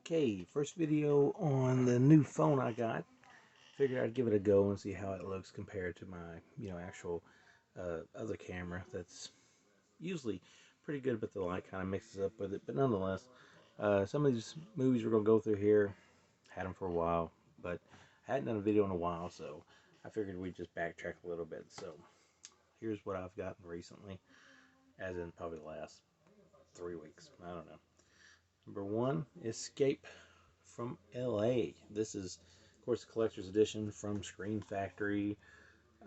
Okay, first video on the new phone I got. Figured I'd give it a go and see how it looks compared to my, actual other camera. That's usually pretty good, but the light kind of mixes up with it. But nonetheless, some of these movies we're gonna go through here, had them for a while, but I hadn't done a video in a while, so I figured we'd just backtrack a little bit. So here's what I've gotten recently, as in probably the last 3 weeks. I don't know. Number one, Escape from LA. This is, of course, the collector's edition from Screen Factory.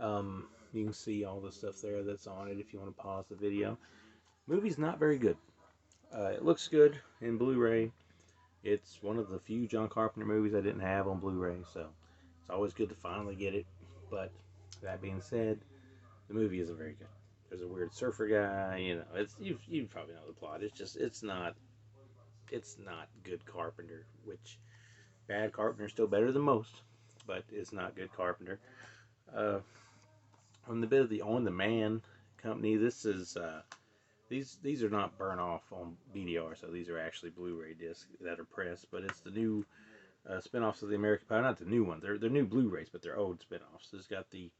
You can see all the stuff there that's on it if you want to pause the video. Movie's not very good. It looks good in Blu-ray. It's one of the few John Carpenter movies I didn't have on Blu-ray, so it's always good to finally get it. But that being said, the movie isn't very good. There's a weird surfer guy. You probably know the plot. It's not good Carpenter, which bad Carpenter is still better than most, but it's not good Carpenter. Uh, from the bit of the On the Man company, this is these are not burn off on BDR, so these are actually Blu-ray discs that are pressed. But it's the new spinoffs of the American Pie, not the new ones. They're new Blu-rays, but they're old spinoffs. It's got the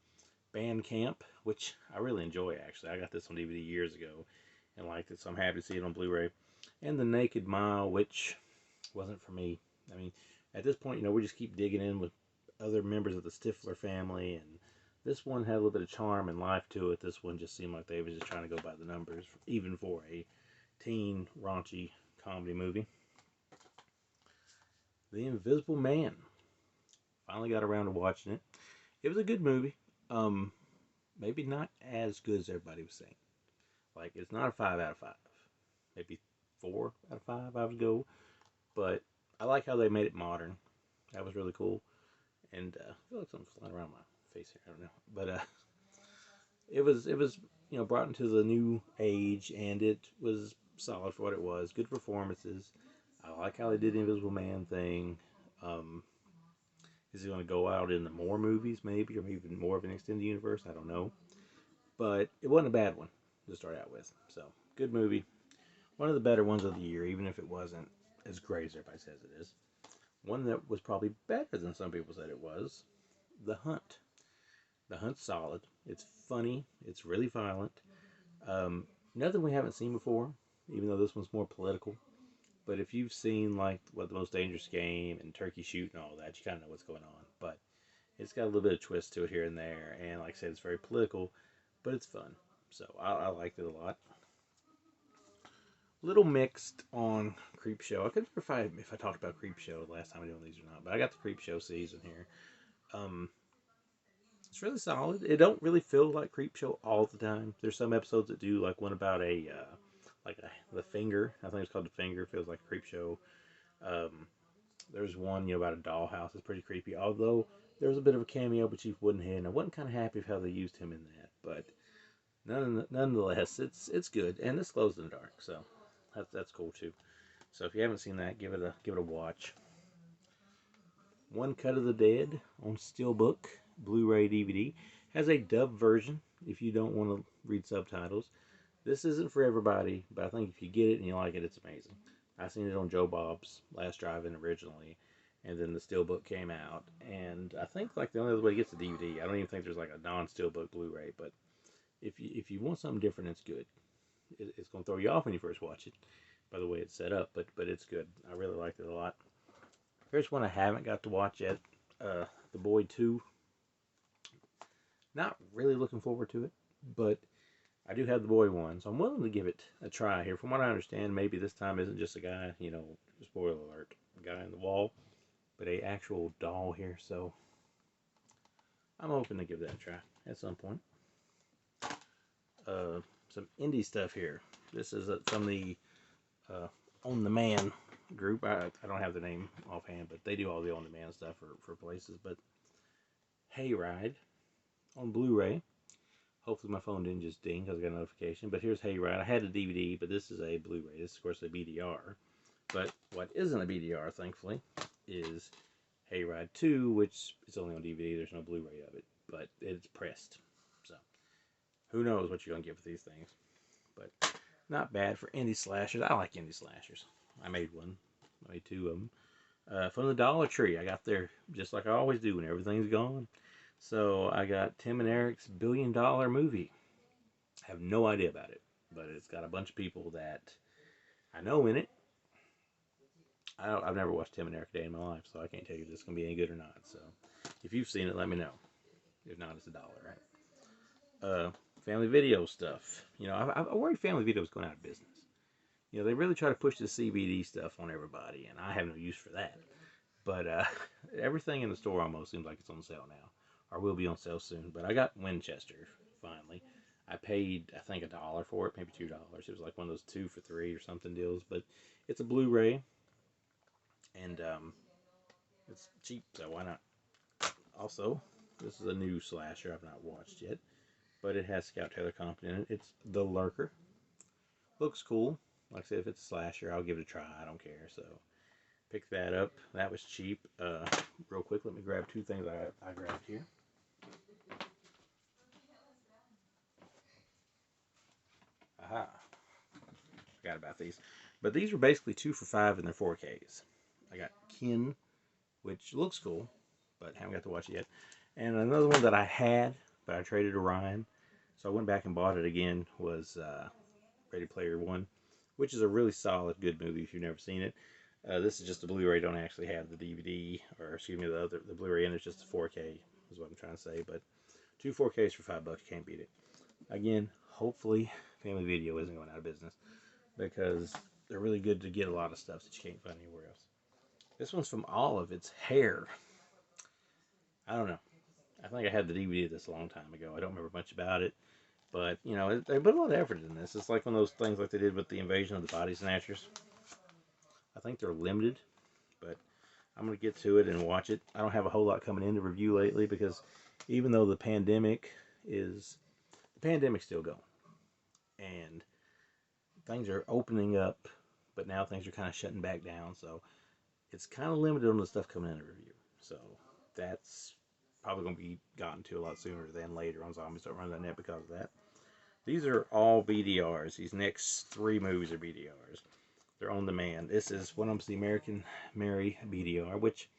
Band Camp, which I really enjoy. Actually, I got this on DVD years ago and liked it, so I'm happy to see it on Blu-ray. And the Naked Mile, which wasn't for me. I mean, at this point, we just keep digging in with other members of the Stifler family, and this one had a little bit of charm and life to it. This one just seemed like they were just trying to go by the numbers, even for a teen, raunchy comedy movie. The Invisible Man. Finally got around to watching it. It was a good movie. Maybe not as good as everybody was saying. Like, it's not a 5 out of 5. Maybe 4 out of 5 I would go. But I like how they made it modern. That was really cool. And I feel like something's flying around my face here. I don't know. But it was brought into the new age, and it was solid for what it was. Good performances. I like how they did the Invisible Man thing. Is he going to go out into more movies, maybe, or even more of an extended universe? I don't know. But it wasn't a bad one to start out with. So, good movie. One of the better ones of the year, even if it wasn't as great as everybody says it is. One that was probably better than some people said it was, The Hunt. The Hunt's solid. It's funny. It's really violent. Nothing we haven't seen before, even though this one's more political. But if you've seen, like, What the Most Dangerous Game and Turkey Shoot and all that, you kind of know what's going on. But it's got a little bit of twist to it here and there. And like I said, it's very political, but it's fun. So I liked it a lot. Little mixed on Creepshow. I couldn't remember if I talked about Creepshow the last time I did one of these or not, but I got the Creepshow season here. It's really solid. It don't really feel like Creepshow all the time. There's some episodes that do, like one about the Finger. I think it's called the Finger. It feels like Creepshow. There's one about a dollhouse. It's pretty creepy. Although there was a bit of a cameo by Chief Woodenhead, and I wasn't kind of happy with how they used him in that. But nonetheless, it's good, and this glows in the dark, so that's cool too. So if you haven't seen that, give it a watch. One Cut of the Dead on Steelbook, Blu-ray DVD, has a dubbed version if you don't want to read subtitles. This isn't for everybody, but I think if you get it and you like it, it's amazing. I seen it on Joe Bob's Last Drive-In originally, and then the Steelbook came out, and I think like the only other way to get the DVD, I don't even think there's like a non-Steelbook Blu-ray, but if you want something different, it's good. It's going to throw you off when you first watch it, by the way it's set up, but it's good. I really liked it a lot. Here's one I haven't got to watch yet, The Boy 2. Not really looking forward to it, but I do have The Boy 1, so I'm willing to give it a try here. From what I understand, maybe this time isn't just a guy, spoiler alert, a guy in the wall, but a actual doll here, so I'm hoping to give that a try at some point. Some indie stuff here. This is from the On the Man group. I don't have the name offhand, but they do all the On the Man stuff for places. But Hayride on Blu-ray. Hopefully my phone didn't just ding because I got a notification. But here's Hayride. I had a DVD, but this is a Blu-ray. This is, of course, a BDR. But what isn't a BDR, thankfully, is Hayride 2, which is only on DVD. There's no Blu-ray of it, but it's pressed. So who knows what you're going to get with these things. But not bad for indie slashers. I like indie slashers. I made one I made two of them. From the Dollar Tree. I got there just like I always do when everything's gone. So I got Tim and Eric's $1 billion movie. I have no idea about it, but it's got a bunch of people that I know in it. I've never watched Tim and Eric a day in my life, so I can't tell you if it's going to be any good or not. So if you've seen it, let me know. If not, it's $1, right? Family video stuff. You know, I worry family video is going out of business. You know, they really try to push the CBD stuff on everybody, and I have no use for that. But everything in the store almost seems like it's on sale now, or will be on sale soon. But I got Winchester finally. I paid, I think, $1 for it, maybe $2. It was like one of those 2 for 3 or something deals. But it's a Blu-ray, and it's cheap, so why not? Also, this is a new slasher I've not watched yet, but it has Scout Taylor Compton in it. It's The Lurker. Looks cool. Like I said, if it's a slasher, I'll give it a try. I don't care. So pick that up. That was cheap. Real quick, let me grab two things I grabbed here. Aha. Forgot about these. But these were basically 2 for 5 in their 4Ks. I got Kin, which looks cool, but haven't got to watch it yet. And another one that I had, but I traded to Ryan. So I went back and bought it again, was Ready Player One, which is a really solid, good movie if you've never seen it. This is just a Blu-ray. Don't actually have the DVD, or excuse me, the Blu-ray in. It's just a 4K, is what I'm trying to say. But 2 4Ks for $5, you can't beat it. Again, hopefully, Family Video isn't going out of business because they're really good to get a lot of stuff that you can't find anywhere else. This one's from Olive. It's Hair. I don't know. I think I had the DVD of this a long time ago. I don't remember much about it. But, you know, they put a lot of effort in this. It's like one of those things like they did with the Invasion of the Body Snatchers. I think they're limited, but I'm going to get to it and watch it. I don't have a whole lot coming in to review lately because even though the pandemic's still going. And things are opening up, but now things are kind of shutting back down. So it's kind of limited on the stuff coming in to review. So that's probably going to be gotten to a lot sooner than later on Zombies.Run.net because of that. These are all VDRs. These next 3 movies are VDRs. They're on demand. This is one of them, the American Mary VDR, which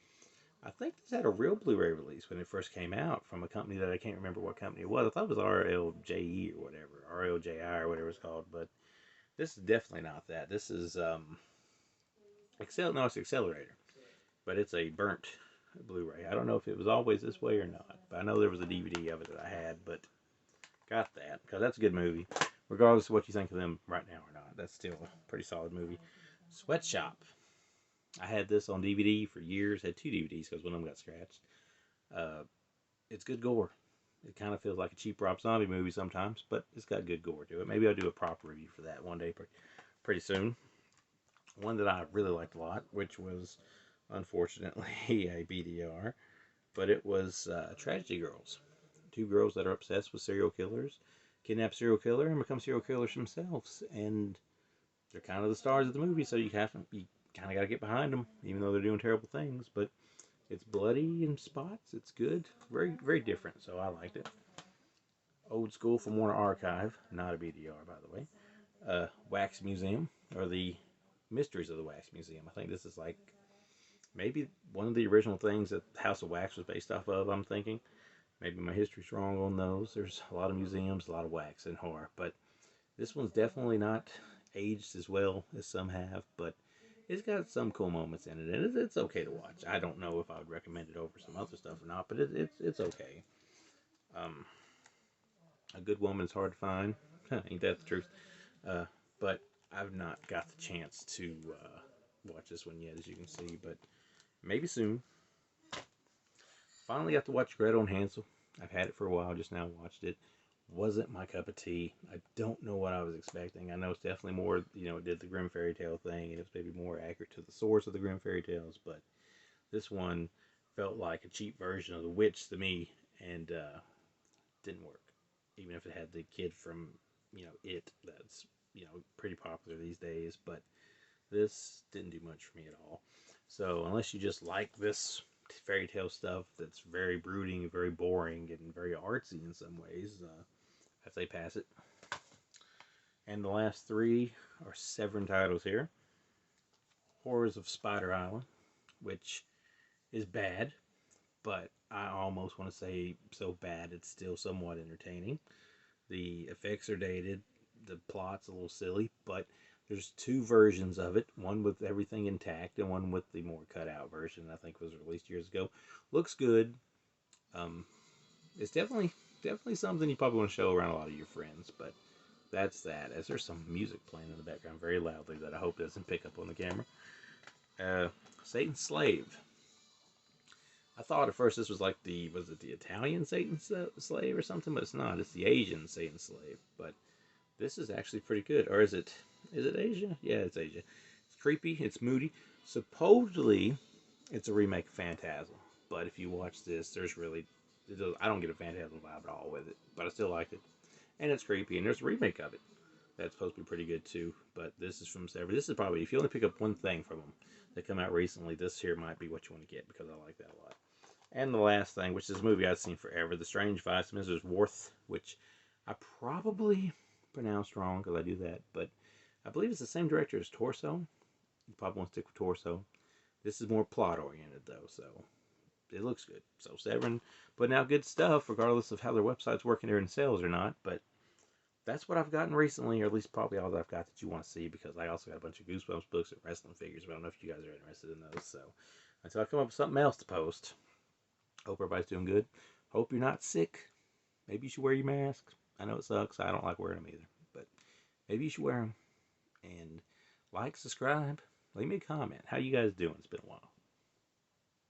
I think this had a real Blu-ray release when it first came out from a company that I can't remember what company it was. I thought it was RLJE or whatever, RLJI or whatever it's called, but this is definitely not that. This is it's Accelerator, but it's a burnt Blu-ray. I don't know if it was always this way or not, but I know there was a DVD of it that I had, but got that because that's a good movie. Regardless of what you think of them right now or not, that's still a pretty solid movie. Sweatshop. I had this on DVD for years. Had 2 DVDs because one of them got scratched. It's good gore. It kind of feels like a cheap Rob Zombie movie sometimes, but it's got good gore to it. Maybe I'll do a proper review for that one day pretty soon. One that I really liked a lot, which was unfortunately a BDR, but it was Tragedy Girls. 2 girls that are obsessed with serial killers, kidnap serial killer, and become serial killers themselves. And they're kind of the stars of the movie, so you kind of got to get behind them, even though they're doing terrible things. But it's bloody in spots. It's good. Very, very different, so I liked it. Old School from Warner Archive, not a BDR, by the way. Wax Museum, or the Mysteries of the Wax Museum. I think this is like maybe one of the original things that House of Wax was based off of, I'm thinking. Maybe my history's wrong on those. There's a lot of museums, a lot of wax in horror, but this one's definitely not aged as well as some have, but it's got some cool moments in it, and it's okay to watch. I don't know if I would recommend it over some other stuff or not, but it's okay. A good woman is hard to find. Ain't that the truth? But I've not got the chance to watch this one yet, as you can see, but maybe soon. Finally got to watch Gretel Hansel. I've had it for a while, just now watched it. Wasn't my cup of tea. I don't know what I was expecting. I know it's definitely more, it did the Grimm fairy tale thing, and it's maybe more accurate to the source of the Grimm fairy tales, but this one felt like a cheap version of The Witch to me, and didn't work. Even if it had the kid from, It, that's, pretty popular these days, but this didn't do much for me at all. So unless you just like this fairy tale stuff that's very brooding, very boring, and very artsy in some ways, I'd say pass it. And the last 3 are Severin titles here. Horrors of Spider Island, which is bad, but I almost want to say so bad it's still somewhat entertaining. The effects are dated, the plot's a little silly, but there's two versions of it, one with everything intact and one with the more cut out version. I think was released years ago. Looks good. Um, it's definitely something you probably want to show around a lot of your friends, but that's that. As there's some music playing in the background very loudly that I hope doesn't pick up on the camera. Uh, Satan's Slave. I thought at first this was like was it the Italian Satan slave or something, but it's not. It's the Asian Satan slave. But this is actually pretty good. Or is it Asia? Yeah, it's Asia. It's creepy. It's moody. Supposedly, it's a remake of Phantasm. But if you watch this, I don't get a Phantasm vibe at all with it. But I still like it. And it's creepy. And there's a remake of it that's supposed to be pretty good too. But this is from Sever. This is probably, if you only pick up one thing from them that come out recently, this here might be what you want to get because I like that a lot. And the last thing, which is a movie I've seen forever, The Strange Vice of Mrs. Worth, which I probably pronounced wrong because I do that, but I believe it's the same director as Torso. You probably want to stick with Torso. This is more plot oriented though, so it looks good. So Severin putting out good stuff, regardless of how their website's working there in sales or not. But that's what I've gotten recently, or at least probably all that I've got that you want to see, because I also got a bunch of Goosebumps books and wrestling figures, but I don't know if you guys are interested in those. So until I come up with something else to post, hope everybody's doing good. Hope you're not sick. Maybe you should wear your mask. I know it sucks. I don't like wearing them either, but maybe you should wear them. And like, subscribe, leave me a comment. How you guys doing? It's been a while.